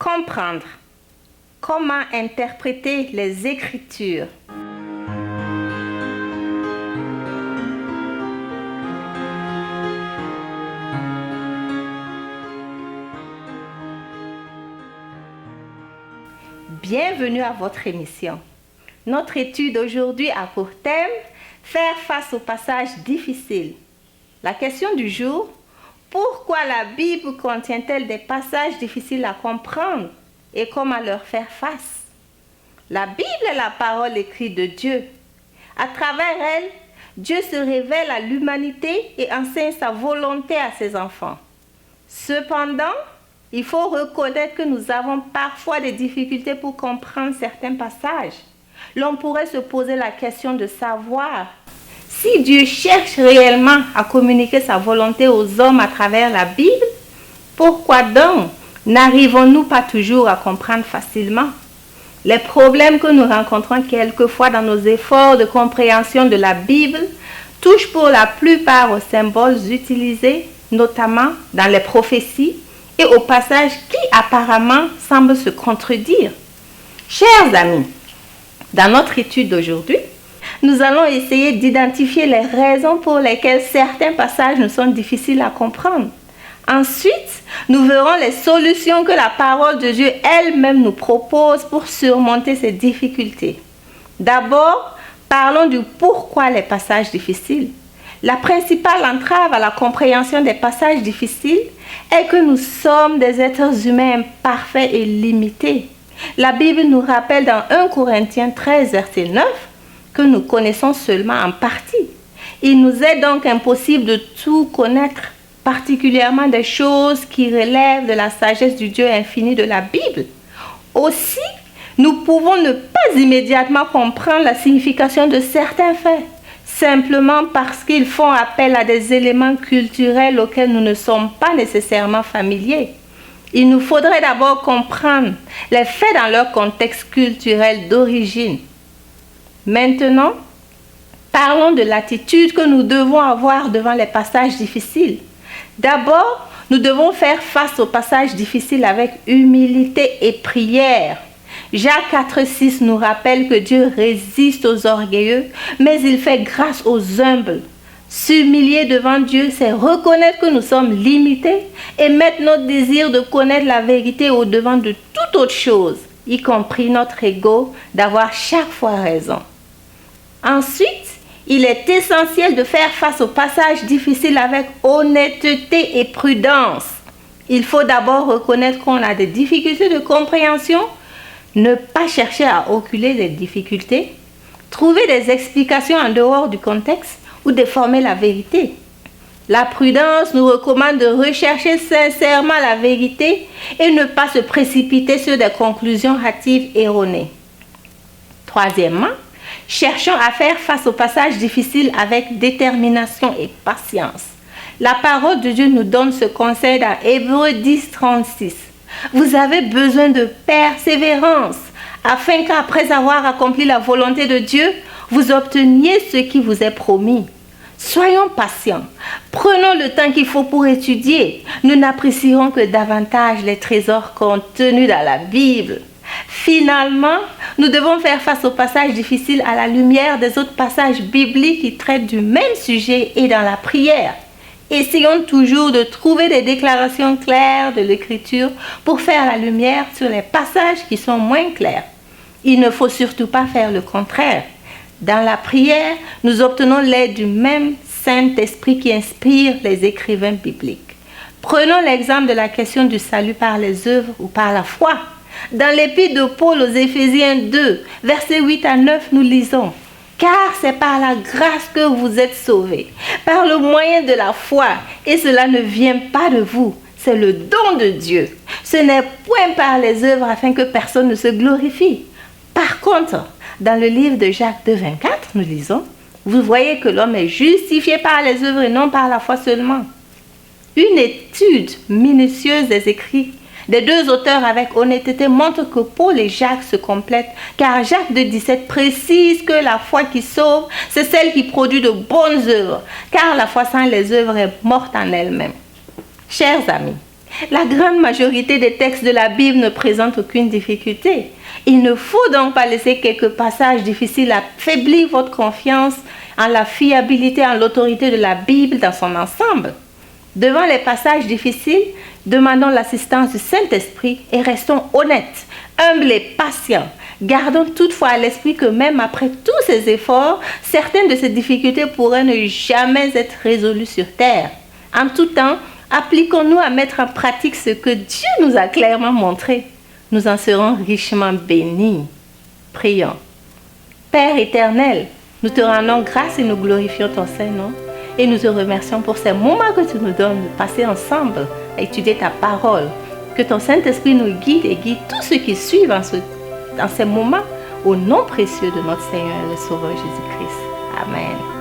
Comprendre. Comment interpréter les Écritures? Bienvenue à votre émission. Notre étude aujourd'hui a pour thème « Faire face aux passages difficiles ». La question du jour: pourquoi la Bible contient-elle des passages difficiles à comprendre et comment leur faire face? La Bible est la parole écrite de Dieu. À travers elle, Dieu se révèle à l'humanité et enseigne sa volonté à ses enfants. Cependant, il faut reconnaître que nous avons parfois des difficultés pour comprendre certains passages. L'on pourrait se poser la question de savoir si Dieu cherche réellement à communiquer sa volonté aux hommes à travers la Bible. Pourquoi donc n'arrivons-nous pas toujours à comprendre facilement? Les problèmes que nous rencontrons quelquefois dans nos efforts de compréhension de la Bible touchent pour la plupart aux symboles utilisés, notamment dans les prophéties, et aux passages qui apparemment semblent se contredire. Chers amis, dans notre étude d'aujourd'hui, nous allons essayer d'identifier les raisons pour lesquelles certains passages nous sont difficiles à comprendre. Ensuite, nous verrons les solutions que la parole de Dieu elle-même nous propose pour surmonter ces difficultés. D'abord, parlons du pourquoi les passages difficiles. La principale entrave à la compréhension des passages difficiles est que nous sommes des êtres humains imparfaits et limités. La Bible nous rappelle dans 1 Corinthiens 13, verset 9, que nous connaissons seulement en partie. Il nous est donc impossible de tout connaître, particulièrement des choses qui relèvent de la sagesse du Dieu infini de la Bible. Aussi, nous pouvons ne pas immédiatement comprendre la signification de certains faits, simplement parce qu'ils font appel à des éléments culturels auxquels nous ne sommes pas nécessairement familiers. Il nous faudrait d'abord comprendre les faits dans leur contexte culturel d'origine. Maintenant, parlons de l'attitude que nous devons avoir devant les passages difficiles. D'abord, nous devons faire face aux passages difficiles avec humilité et prière. Jacques 4,6 nous rappelle que Dieu résiste aux orgueilleux, mais il fait grâce aux humbles. S'humilier devant Dieu, c'est reconnaître que nous sommes limités et mettre notre désir de connaître la vérité au-devant de toute autre chose, y compris notre ego, d'avoir chaque fois raison. Ensuite, il est essentiel de faire face aux passages difficiles avec honnêteté et prudence. Il faut d'abord reconnaître qu'on a des difficultés de compréhension, ne pas chercher à occulter les difficultés, trouver des explications en dehors du contexte ou déformer la vérité. La prudence nous recommande de rechercher sincèrement la vérité et ne pas se précipiter sur des conclusions hâtives erronées. Troisièmement, cherchons à faire face aux passages difficiles avec détermination et patience. La parole de Dieu nous donne ce conseil dans Hébreux 10, 36. Vous avez besoin de persévérance, afin qu'après avoir accompli la volonté de Dieu, vous obteniez ce qui vous est promis. Soyons patients, prenons le temps qu'il faut pour étudier. Nous n'apprécierons que davantage les trésors contenus dans la Bible. Finalement, nous devons faire face aux passages difficiles à la lumière des autres passages bibliques qui traitent du même sujet et dans la prière. Essayons toujours de trouver des déclarations claires de l'Écriture pour faire la lumière sur les passages qui sont moins clairs. Il ne faut surtout pas faire le contraire. Dans la prière, nous obtenons l'aide du même Saint-Esprit qui inspire les écrivains bibliques. Prenons l'exemple de la question du salut par les œuvres ou par la foi. Dans l'épître de Paul aux Éphésiens 2, versets 8 à 9, nous lisons: « Car c'est par la grâce que vous êtes sauvés, par le moyen de la foi, et cela ne vient pas de vous, c'est le don de Dieu. Ce n'est point par les œuvres afin que personne ne se glorifie. » Par contre, dans le livre de Jacques 2, 24, nous lisons: « Vous voyez que l'homme est justifié par les œuvres et non par la foi seulement. » Une étude minutieuse des écrits des deux auteurs avec honnêteté montre que Paul et Jacques se complètent, car Jacques 2,17 précise que la foi qui sauve, c'est celle qui produit de bonnes œuvres, car la foi sans les œuvres est morte en elle-même. Chers amis, La grande majorité des textes de la Bible ne présentent aucune difficulté. Il ne faut donc pas laisser quelques passages difficiles affaiblir votre confiance en la fiabilité, en l'autorité de la Bible dans son ensemble. Devant les passages difficiles, demandons l'assistance du Saint-Esprit et restons honnêtes, humbles et patients. Gardons toutefois à l'esprit que même après tous ces efforts, certaines de ces difficultés pourraient ne jamais être résolues sur terre. En tout temps, appliquons-nous à mettre en pratique ce que Dieu nous a clairement montré. Nous en serons richement bénis. Prions. Père éternel, nous te rendons grâce et nous glorifions ton Saint-Nom. Et nous te remercions pour ces moments que tu nous donnes de passer ensemble à étudier ta parole. Que ton Saint-Esprit nous guide et guide tous ceux qui suivent dans ces moments au nom précieux de notre Seigneur et Sauveur Jésus-Christ. Amen.